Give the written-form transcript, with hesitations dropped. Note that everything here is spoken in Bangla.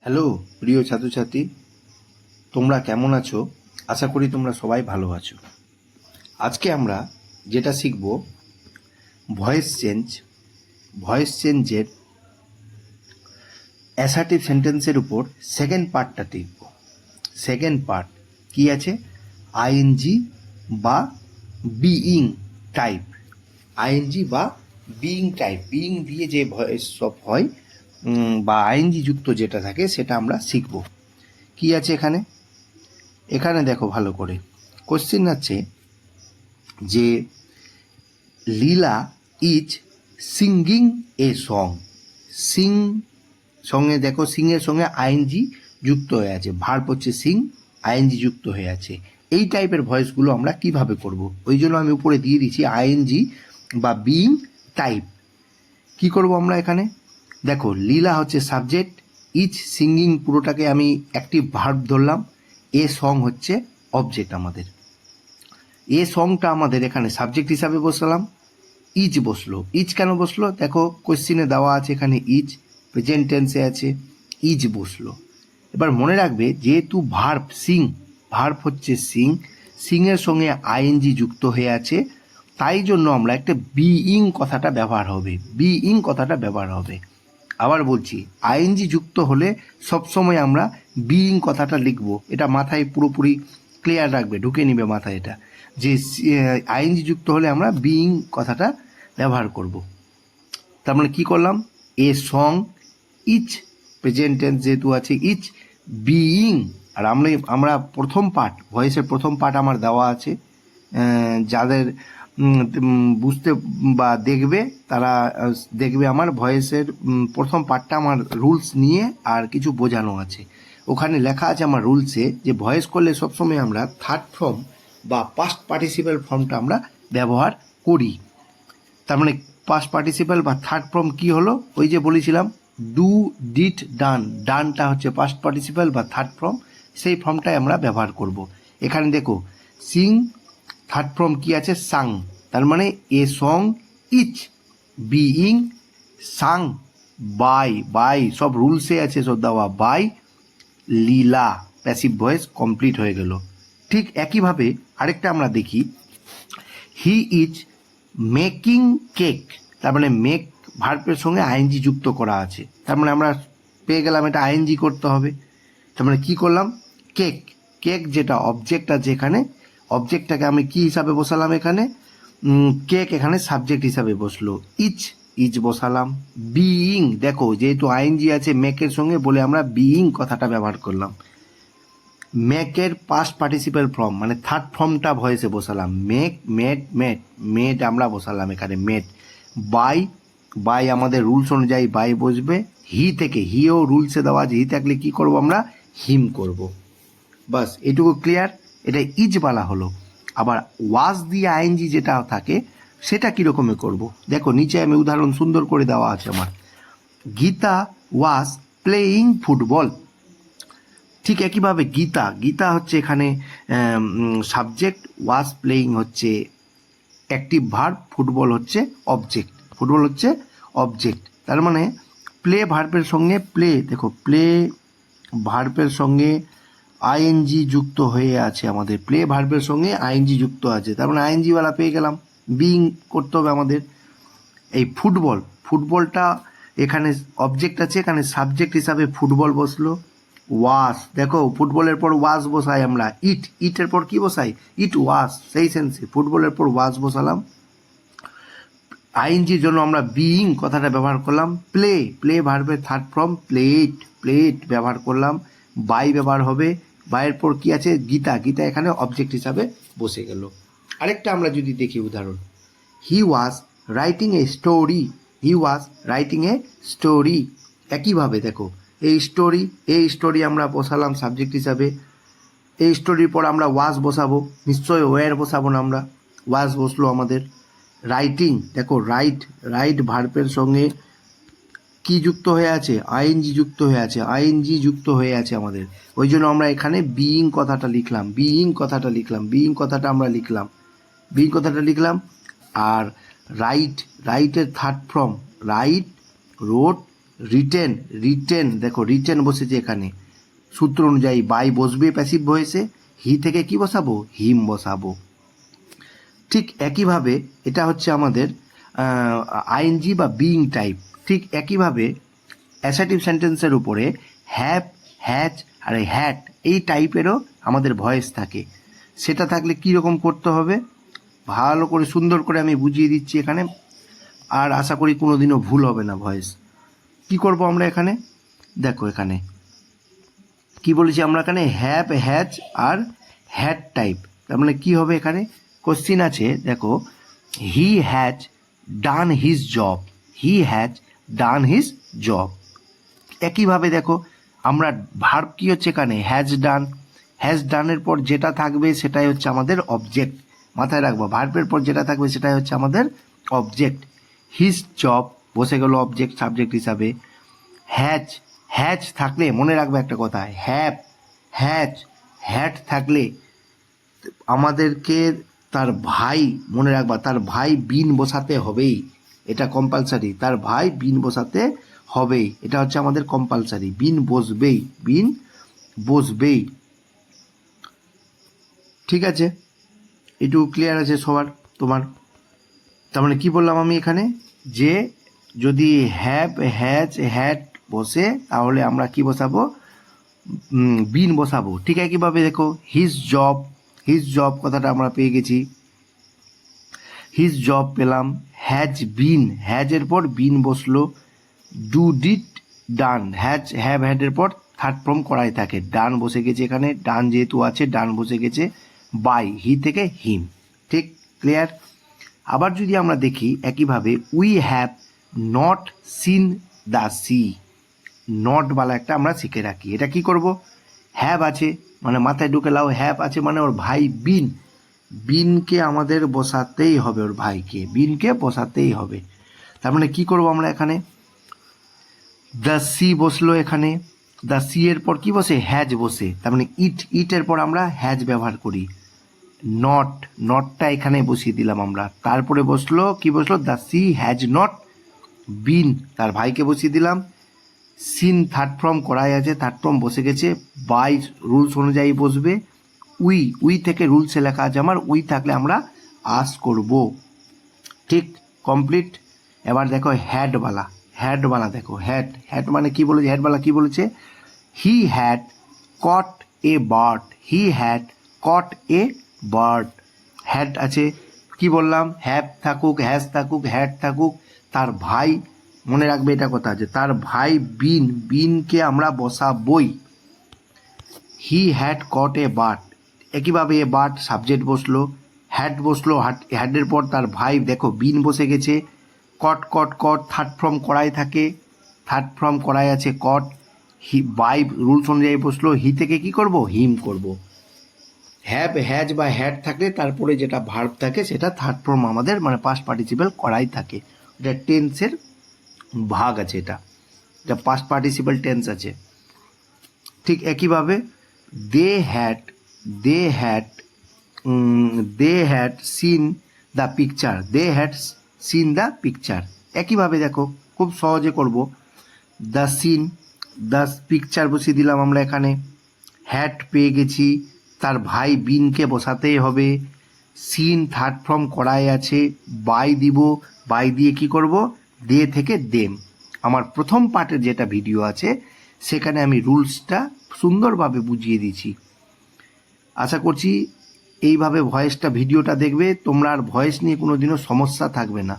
হ্যালো প্রিয় ছাত্রছাত্রী, তোমরা কেমন আছো? আশা করি তোমরা সবাই ভালো আছো। আজকে আমরা যেটা শিখব ভয়েস চেঞ্জের অ্যাসার্টিভ সেন্টেন্সের উপর সেকেন্ড পার্টটা দেখব। সেকেন্ড পার্ট কি আছে? আইএনজি বা বিইং টাইপ। আইএনজি বা বিইং টাইপ, বিইং দিয়ে যে ভয়েস সব হয় বা আইএনজি যুক্ত যেটা থাকে সেটা আমরা শিখব। কি আছে এখানে? এখানে দেখো ভালো করে, কোশ্চিন আছে যে Leela is singing a song. Sing সঙ্গে দেখো, সিংয়ের সঙ্গে আইএনজি যুক্ত হয়ে আছে, ভার্ব হচ্ছে সিং, আইএনজি যুক্ত হয়ে আছে। এই টাইপের ভয়েসগুলো আমরা কিভাবে করব, ওই জন্য আমি উপরে দিয়ে দিচ্ছি আইএনজি বা বিইং টাইপ। কি করব আমরা এখানে? দেখো, লীলা হচ্ছে সাবজেক্ট, ইজ সিঙ্গিং পুরোটাকে আমি অ্যাক্টিভ ভার্ব ধরলাম, এ সং হচ্ছে অবজেক্ট আমাদের। এ সংটা আমাদের এখানে সাবজেক্ট হিসাবে বসালাম, ইজ বসলো। ইজ কেন বসলো? দেখো কোশ্চিনে দেওয়া আছে এখানে ইজ, প্রেজেন্ট টেন্সে আছে, ইজ বসলো। এবার মনে রাখবে, যেহেতু ভার্ব সিং, ভার্ব হচ্ছে সিং, সিংয়ের সঙ্গে আইএনজি যুক্ত হয়ে আছে, তাই জন্য আমরা একটা বিইং কথাটা ব্যবহার হবে, বিইং কথাটা ব্যবহার হবে। আবার বলছি, আইএনজি যুক্ত হলে সবসময় আমরা বিইং কথাটা লিখব। এটা মাথায় পুরোপুরি ক্লিয়ার রাখবে, ঢুকে নিবে মাথায় এটা, যে আইএনজি যুক্ত হলে আমরা বিইং কথাটা ব্যবহার করব। তার মানে কী করলাম? A song is, present tense যেহেতু আছে, ইচ বিইং। আর আমরা প্রথম পার্ট, ভয়েসের প্রথম পার্ট আমার দেওয়া আছে, যাদের বুঝতে বা দেখবে তারা দেখবে আমার ভয়েসের প্রথম পার্টটা আমার রুলস নিয়ে আর কিছু বোঝানো আছে। ওখানে লেখা আছে আমার রুলসে যে ভয়েস করলে সবসময় আমরা থার্ড ফর্ম বা পাস্ট পার্টিসিপেল ফর্মটা আমরা ব্যবহার করি। তার মানে পাস্ট পার্টিসিপেল বা থার্ড ফর্ম কি হলো? ওই যে বলেছিলাম ডু, ডিড, ডান। ডানটা হচ্ছে পাস্ট পার্টিসিপেল বা থার্ড ফর্ম, সেই ফর্মটাই আমরা ব্যবহার করব। এখানে দেখো, সিং থার্ড ফর্ম কি আছে? সাং। তার মানে a song is being sung by সব রুলসে আছে সব দেওয়া, by Leela, passive voice complete হয়ে গেল। ঠিক একইভাবে আরেকটা আমরা দেখি, হি ইজ মেকিং কেক। তার মানে মেক ভার্বের সঙ্গে আইএনজি যুক্ত করা আছে, তার মানে আমরা পেয়ে গেলাম এটা আইএনজি করতে হবে। তার মানে কী করলাম? কেক, কেক যেটা অবজেক্ট আছে এখানে, অবজেক্টটাকে আমি কি হিসাবে বসালাম এখানে? কেক এখানে সাবজেক্ট হিসাবে বসলো, ইজ বসালাম। বিইং, দেখো যেহেতু আইএনজি আছে মেকের সঙ্গে বলে আমরা বিইং কথাটা ব্যবহার করলাম। মেকের পাস্ট পার্টিসিপেল ফর্ম মানে থার্ড ফর্মটা ভয়েসে বসালাম, মেক, মেড আমরা বসালাম এখানে মেড। বাই আমাদের রুলস অনুযায়ী বাই বসবে। হি থেকে, হিও রুলসে দেওয়া আছে, হি থাকলে কি করব আমরা? হিম করব। বাস এটুকু ক্লিয়ার। এটা ইজ বলা হলো। আবার ওয়াজ দিয়ে আইএনজি যেটা থাকে সেটা কীরকমে করব? দেখো নিচে আমি উদাহরণ সুন্দর করে দেওয়া আছে আমার। Gita was playing football. ঠিক একইভাবে গীতা হচ্ছে এখানে সাবজেক্ট, ওয়াজ প্লেয়িং হচ্ছে অ্যাক্টিভ ভার্ব, ফুটবল হচ্ছে অবজেক্ট। তার মানে প্লে ভার্বের সঙ্গে দেখো প্লে ভার্বের সঙ্গে আইএনজি যুক্ত হয়ে আছে আমাদের, প্লে ভার্বের সঙ্গে আইএনজি যুক্ত আছে, তার মানে আইএনজিওয়ালা পেয়ে গেলাম, বিইং করতে হবে আমাদের। এই ফুটবলটা এখানে অবজেক্ট আছে, এখানে সাবজেক্ট হিসাবে ফুটবল বসলো। ওয়াশ, দেখো ফুটবলের পর ওয়াশ বসাই আমরা, ইটের পর কি বসাই? ইট ওয়াশ, সেই সেন্সে ফুটবলের পর ওয়াশ বসালাম। আইএনজির জন্য আমরা বিইং কথাটা ব্যবহার করলাম। প্লে ভার্বের থার্ড ফর্ম প্লেট ব্যবহার করলাম। বাই ব্যবহার হবে, বাইয়ের পর কি আছে? গীতা এখানে অবজেক্ট হিসাবে বসে গেল। আরেকটা আমরা যদি দেখি উদাহরণ, হি ওয়াজ রাইটিং এ স্টোরি। একইভাবে দেখো এই স্টোরি আমরা বসালাম সাবজেক্ট হিসাবে। এই স্টোরির পর আমরা ওয়াজ বসাবো, নিশ্চয়ই ওয়ার বসাবো না আমরা, ওয়াজ বসলো আমাদের। রাইটিং, দেখো রাইট ভার্বের সঙ্গে কি যুক্ত হয়ে আছে? আইএনজি যুক্ত হয়ে আছে আমাদের, ওই জন্য আমরা এখানে বিইং কথাটা লিখলাম। আর রাইটের third form right, road, written, written দেখো রিটেন বসেছে এখানে, সূত্র অনুযায়ী বাই বসবে প্যাসিভ ভয়েসে, হি থেকে কি বসাবো, হিম বসাবো। ঠিক একইভাবে এটা হচ্ছে আমাদের আইএনজি বা বিইং টাইপ। ঠিক একইভাবে অ্যাসার্টিভ সেন্টেন্সের উপরে হ্যাভ, হ্যাজ আর হ্যাট এই টাইপেরও আমাদের ভয়েস থাকে। সেটা থাকলে কীরকম করতে হবে ভালো করে সুন্দর করে আমি বুঝিয়ে দিচ্ছি এখানে, আর আশা করি কোনো দিনও ভুল হবে না ভয়েস। কি করব আমরা এখানে, দেখো এখানে কি বলেছি আমরা এখানে হ্যাভ, হ্যাজ আর হ্যাড টাইপ। তার মানে কী হবে এখানে কোশ্চিন আছে, দেখো he has done his job, he has done his job. একইভাবে দেখো আমরা ভার্ব কী হচ্ছে এখানে হ্যাজ ডান, হ্যাজ ডানের পর যেটা থাকবে সেটাই হচ্ছে আমাদের অবজেক্ট, মাথায় রাখবো ভার্বের পর যেটা থাকবে সেটাই হচ্ছে আমাদের অবজেক্ট। হিজ জব বসে গেল অবজেক্ট সাবজেক্ট হিসাবে। হ্যাজ, হ্যাজ থাকলে মনে রাখবে একটা কথা, হ্যাভ, হ্যাজ, হ্যাট থাকলে আমাদেরকে তার ভাই, মনে রাখবা তার ভাই বিন বসাতে হবেই, এটা কম্পালসারি, তার ভাই বিন বসাতে হবেই, এটা হচ্ছে আমাদের কম্পালসারি, বিন বসবেই, বিন বসবেই। ঠিক আছে, এটুকু ক্লিয়ার আছে সবার তোমার? তার মানে কী বললাম আমি এখানে, যে যদি হ্যাভ, হ্যাজ, হ্যাড বসে তাহলে আমরা কি বসাবো, বিন বসাবো। ঠিক একইভাবে দেখো হিজ জব, হিজ জব কথাটা আমরা পেয়ে গেছি, হিজ জব পেলাম। হ্যাজ বিন, হ্যাজের পর বিন বসলো। Do did done, has have হ্যাডের পর থার্ড ফর্ম করাই থাকে, ডান বসে গেছে এখানে, ডান যেহেতু আছে ডান বসে গেছে। বাই, হি থেকে হিম। ঠিক ক্লিয়ার? আবার যদি আমরা দেখি একইভাবে we have not seen the sea, নটওয়ালা একটা আমরা শিখে রাখি। এটা কি করব, হ্যাভ আছে মানে মাথায় ঢুকে লাও, হ্যাভ আছে মানে ওর ভাই বিন, বিনকে আমাদের বসাতেই হবে, ওর ভাইকে বিনকে বসাতেই হবে। তার মানে কি করব আমরা এখানে, দ্য সি বসলো এখানে, দ্য সি এর পর কি বসে, হ্যাজ বসে, তার মানে ইট, ইটের পর আমরা হ্যাজ ব্যবহার করি। নট, নটটা এখানে বসিয়ে দিলাম আমরা, তারপরে বসলো কি বসলো, the she has not been, তার ভাইকে বসিয়ে দিলাম। সিন থার্ড ফর্ম করাই আছে, থার্ড ফর্ম বসে গেছে, বাই রুলস অনুযায়ী বসবে। উই, উই থেকে রুলসে লেখা আছে আমার, উই থাকলে আমরা আস করব। ঠিক কমপ্লিট। এবার দেখো হ্যাডওয়ালা, হ্যাডওয়ালা দেখো হ্যাড, হ্যাড মানে কি বলেছে, হ্যাডওয়ালা কি বলেছে, he had caught a bird, he had caught a bird. Had আছে, কি বললাম, হ্যাভ থাকুক, হ্যাজ থাকুক, হ্যাড থাকুক, তার ভাই, মনে রাখবে এটা কথা আছে, তার ভাই বিন, বিনকে আমরা বসাবই। হি হ্যাড কট এ বার্ড, একইভাবে এ বার্ড সাবজেক্ট বসলো, হ্যাড বসলো, হ্যাডের পর তার ভাই দেখো বিন বসে গেছে। কট, কট, কট থার্ড ফর্ম করাই থাকে, থার্ড ফর্ম করাই আছে কট। হি বাই রুলস অনুযায়ী বসলো, হি থেকে কি করব, হিম করব। হ্যাভ, হ্যাজ বা হ্যাড থাকলে তারপরে যেটা ভার্ব থাকে সেটা থার্ড ফর্ম আমাদের মানে পাস্ট পার্টিসিপেল করাই থাকে। এটা টেন্সের ভাগ আছে, এটা এটা পাস্ট পার্টিসিপেল টেন্স আছে। ঠিক একইভাবে they had, they had, they had seen the picture, they had seen the picture. একইভাবে দেখো খুব সহজে করব, দ্য সিন, দ্য পিকচার বসিয়ে দিলাম আমরা এখানে, হ্যাড পেয়ে গেছি, তার ভাই বিনকে বসাতেই হবে। সিন থার্ড ফর্ম করাই আছে, বাই দিব, বাই দিয়ে কি করব, দে থেকে দেম। আমার প্রথম পার্টের যেটা ভিডিও আছে সেখানে আমি রুলসটা সুন্দরভাবে বুঝিয়ে দিয়েছি। আশা করছি এইভাবে ভয়েসটা ভিডিওটা দেখবে, তোমরা আর ভয়েস নিয়ে কোনো দিনও সমস্যা থাকবে না।